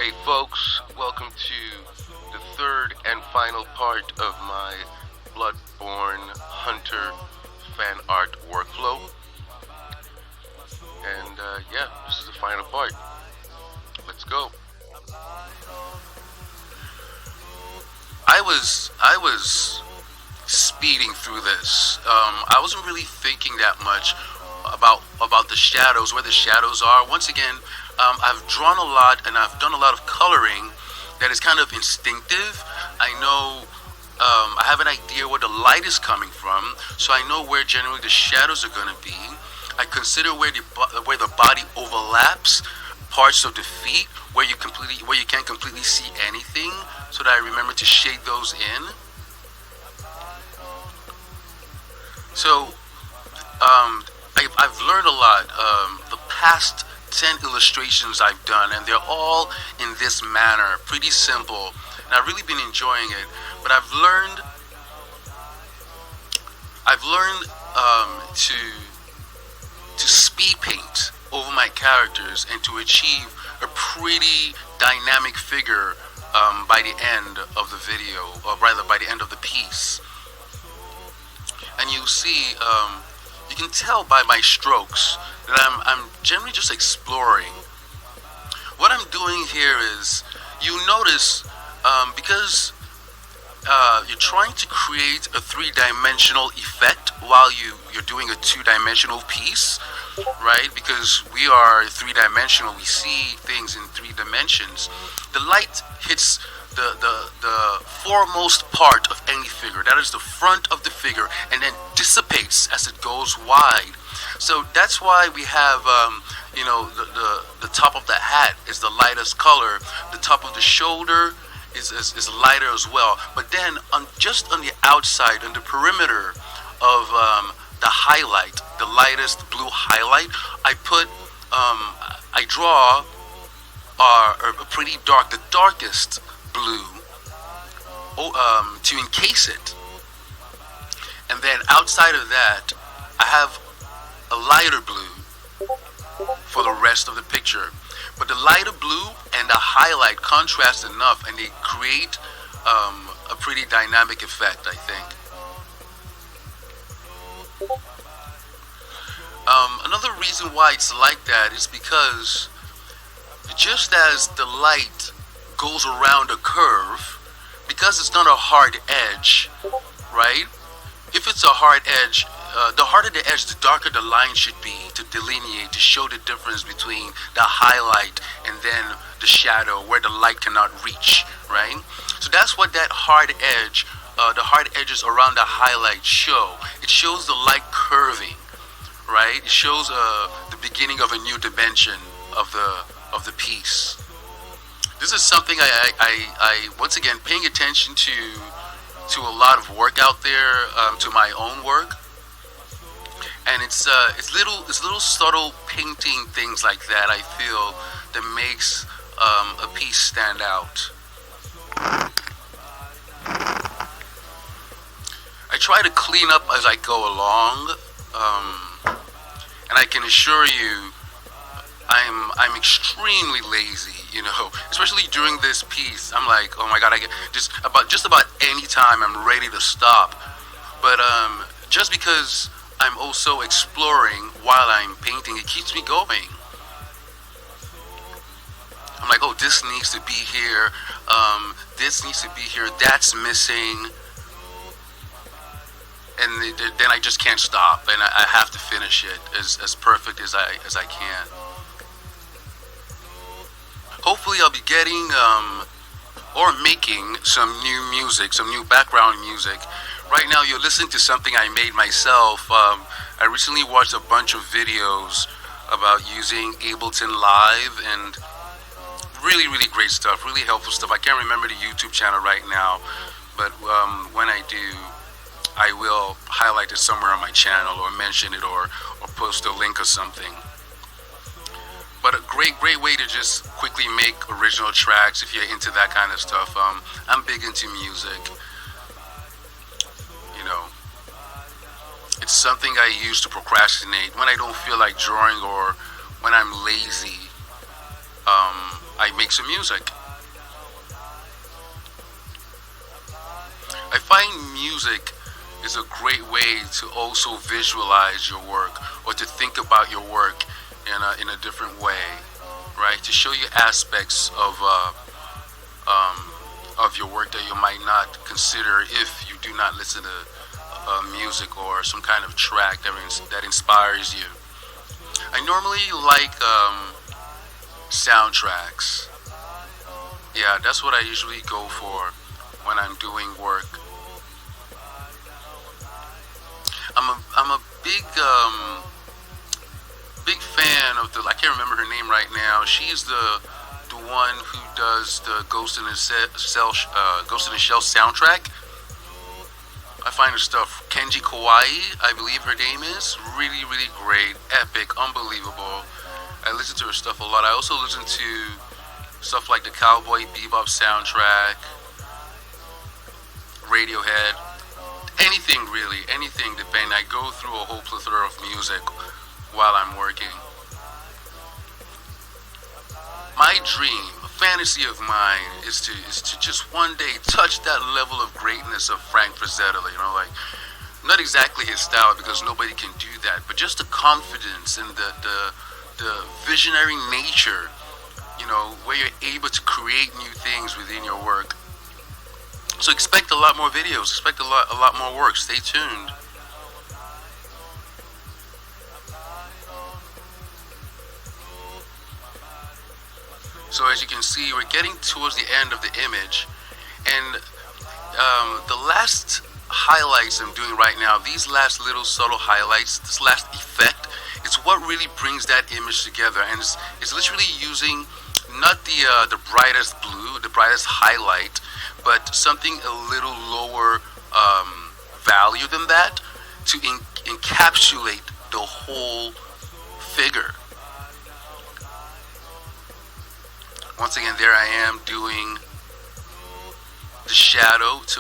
Hey folks, welcome to the third and final part of my Bloodborne Hunter fan art workflow. And yeah, this is the final part. Let's go. I was speeding through this. I wasn't really thinking that much about the shadows, where the shadows are. Once again, I've drawn a lot and I've done a lot of coloring that is kind of instinctive. I know I have an idea where the light is coming from, so I know where generally the shadows are going to be. I consider where the body overlaps parts of the feet where you can't completely see anything, so that I remember to shade those in. So I've learned a lot. The past 10 illustrations I've done, and they're all in this manner, pretty simple, and I've really been enjoying it. But I've learned to speed paint over my characters and to achieve a pretty dynamic figure by the end of the video, or rather by the end of the piece. And you see, you can tell by my strokes that I'm generally just exploring. What I'm doing here is, you notice, because you're trying to create a three-dimensional effect while you're doing a two-dimensional piece, right? Because we are three-dimensional, we see things in three dimensions. The light hits the foremost part of any figure, that is the front of the figure, and then dissipates as it goes wide. So that's why we have, the top of the hat is the lightest color, the top of the shoulder is lighter as well. But then just on the outside, on the perimeter of the highlight, the lightest blue highlight, I draw a pretty dark, the darkest blue, to encase it. And then outside of that, I have a lighter blue for the rest of the picture. But the lighter blue and the highlight contrast enough, and they create a pretty dynamic effect, I think. Another reason why it's like that is because just as the light goes around a curve, because it's not a hard edge, right? If it's a hard edge, the harder the edge, the darker the line should be to delineate, to show the difference between the highlight and then the shadow where the light cannot reach, right? So that's what that hard edge, the hard edges around the highlight show. It shows the light curving, right? It shows the beginning of a new dimension of the piece. This is something I once again paying attention to a lot of work out there, to my own work, and it's little subtle painting things like that I feel that makes a piece stand out. I try to clean up as I go along, and I can assure you, I'm extremely lazy, especially during this piece. I'm like, oh my god, I get just about any time I'm ready to stop. But just because I'm also exploring while I'm painting, it keeps me going. I'm like, oh, this needs to be here, this needs to be here, that's missing, and then I just can't stop, and I have to finish it as perfect as I can. Hopefully I'll be getting or making some new music, some new background music. Right now you're listening to something I made myself. I recently watched a bunch of videos about using Ableton Live, and really, really great stuff, really helpful stuff. I can't remember the YouTube channel right now, but when I do, I will highlight it somewhere on my channel, or mention it, or post a link or something. But a great way to just quickly make original tracks if you're into that kind of stuff. I'm big into music. It's something I use to procrastinate when I don't feel like drawing, or when I'm lazy. I make some music. I find music is a great way to also visualize your work or to think about your work in a different way, right? To show you aspects of your work that you might not consider if you do not listen to music or some kind of track that inspires you. I normally like soundtracks. Yeah, that's what I usually go for when I'm doing work. I'm a big fan of the, I can't remember her name right now. She's the one who does the Ghost in the Shell soundtrack. I find her stuff, Kenji Kawaii, I believe her name is, really, really great, epic, unbelievable. I listen to her stuff a lot. I also listen to stuff like the Cowboy Bebop soundtrack, Radiohead, anything really, anything depending. I go through a whole plethora of music while I'm working. My dream, a fantasy of mine, is to just one day touch that level of greatness of Frank Frazetta. You know, like not exactly his style because nobody can do that, but just the confidence and the visionary nature. You know, where you're able to create new things within your work. So expect a lot more videos. Expect a lot more work. Stay tuned. So as you can see, we're getting towards the end of the image, and the last highlights I'm doing right now, these last little subtle highlights, this last effect, it's what really brings that image together, and it's literally using not the brightest blue, the brightest highlight, but something a little lower value than that to encapsulate the whole figure. Once again, there I am doing the shadow to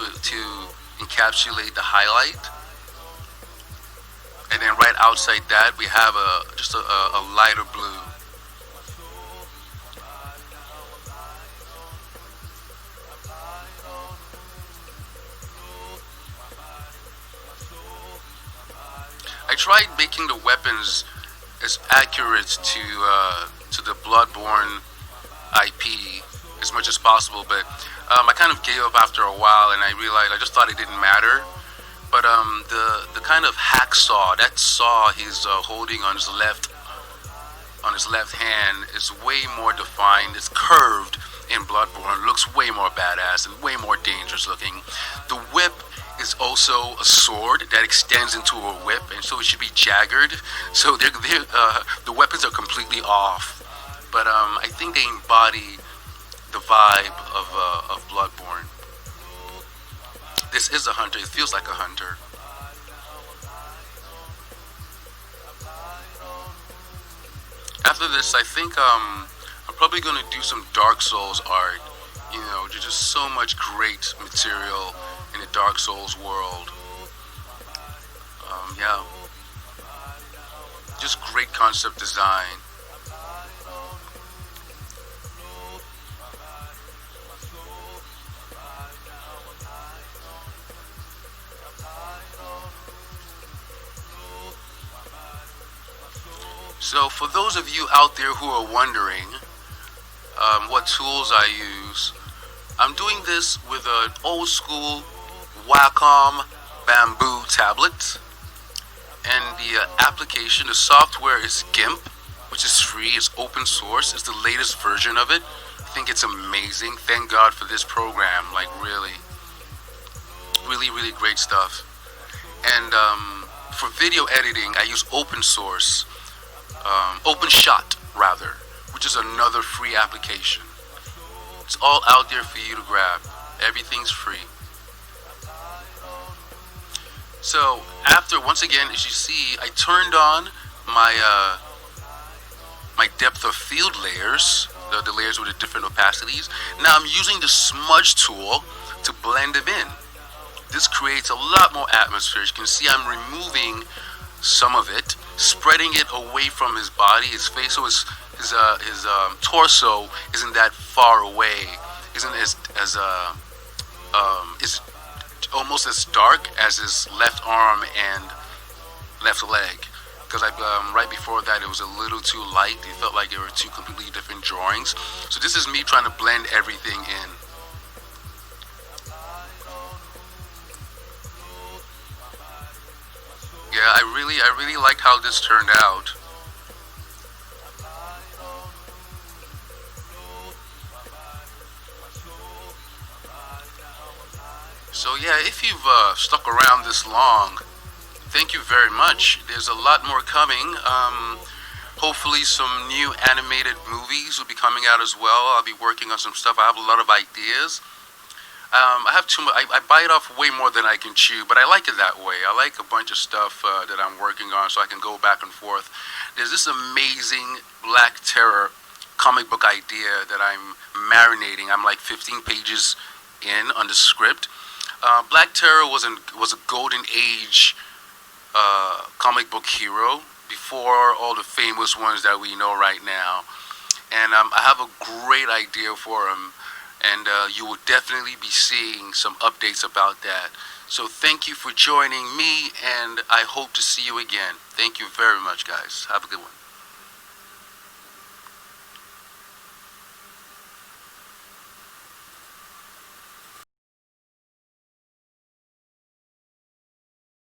encapsulate the highlight. And then right outside that, we have just a lighter blue. I tried making the weapons as accurate to the Bloodborne IP as much as possible, but I kind of gave up after a while, and I realized I just thought it didn't matter. But the kind of hacksaw, that saw he's holding on his left hand, is way more defined. It's curved in Bloodborne. It looks way more badass and way more dangerous looking. The whip is also a sword that extends into a whip, and so it should be jagged. So the weapons are completely off. But I think they embody the vibe of Bloodborne. This is a hunter. It feels like a hunter. After this, I think I'm probably going to do some Dark Souls art. You know, there's just so much great material in the Dark Souls world. Yeah. Just great concept design. So for those of you out there who are wondering what tools I use, I'm doing this with an old school Wacom bamboo tablet, and the application, the software is GIMP, which is free, it's open source, it's the latest version of it. I think it's amazing. Thank God for this program, like really, really, really great stuff. And for video editing, I use OpenShot rather, which is another free application. It's all out there for you to grab. Everything's free. So after, once again, as you see, I turned on my my depth of field layers, the layers with the different opacities. Now I'm using the smudge tool to blend them in. This creates a lot more atmosphere. As you can see, I'm removing some of it, spreading it away from his body, his face, so his torso isn't that far away, isn't as is almost as dark as his left arm and left leg. Because right before that it was a little too light. It felt like they were two completely different drawings. So this is me trying to blend everything in. Yeah, I really like how this turned out. So yeah, if you've stuck around this long, thank you very much. There's a lot more coming. Hopefully, some new animated movies will be coming out as well. I'll be working on some stuff. I have a lot of ideas. I have too much. I bite off way more than I can chew, but I like it that way. I like a bunch of stuff that I'm working on, so I can go back and forth. There's this amazing Black Terror comic book idea that I'm marinating. I'm like 15 pages in on the script. Black Terror was a golden age comic book hero before all the famous ones that we know right now. And I have a great idea for him, and you will definitely be seeing some updates about that. So thank you for joining me, and I hope to see you again. Thank you very much, guys. Have a good one.